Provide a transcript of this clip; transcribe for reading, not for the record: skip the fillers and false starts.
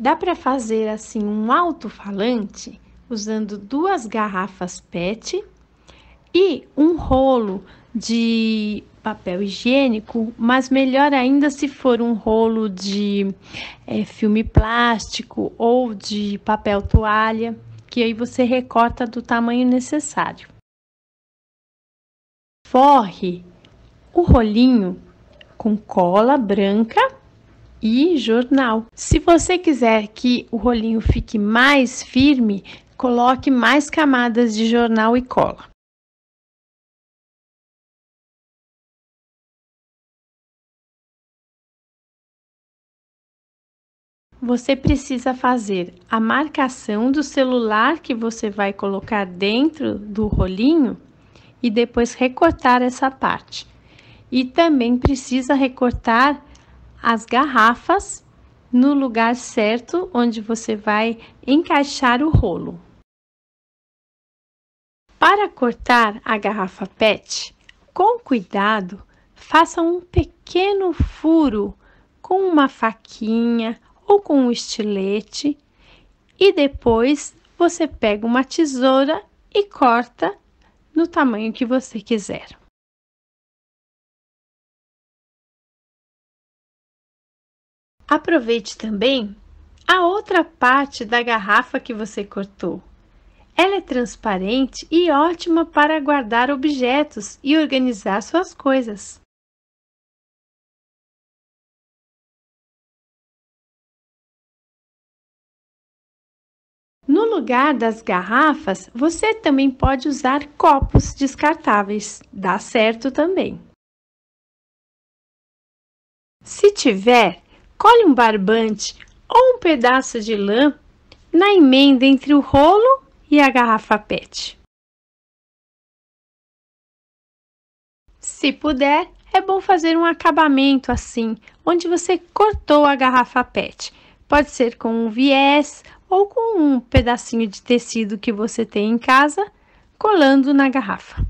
Dá para fazer assim um alto-falante usando 2 garrafas PET e um rolo de papel higiênico, mas melhor ainda se for um rolo de filme plástico ou de papel toalha, que aí você recorta do tamanho necessário. Forre o rolinho com cola branca e jornal. Se você quiser que o rolinho fique mais firme, coloque mais camadas de jornal e cola. Você precisa fazer a marcação do celular que você vai colocar dentro do rolinho e depois recortar essa parte. E também precisa recortar as garrafas no lugar certo onde você vai encaixar o rolo. Para cortar a garrafa PET, com cuidado, faça um pequeno furo com uma faquinha ou com um estilete e depois você pega uma tesoura e corta no tamanho que você quiser. Aproveite também a outra parte da garrafa que você cortou. Ela é transparente e ótima para guardar objetos e organizar suas coisas. No lugar das garrafas, você também pode usar copos descartáveis. Dá certo também. Se tiver, colhe um barbante ou um pedaço de lã na emenda entre o rolo e a garrafa PET. Se puder, é bom fazer um acabamento assim, onde você cortou a garrafa PET. Pode ser com um viés ou com um pedacinho de tecido que você tem em casa, colando na garrafa.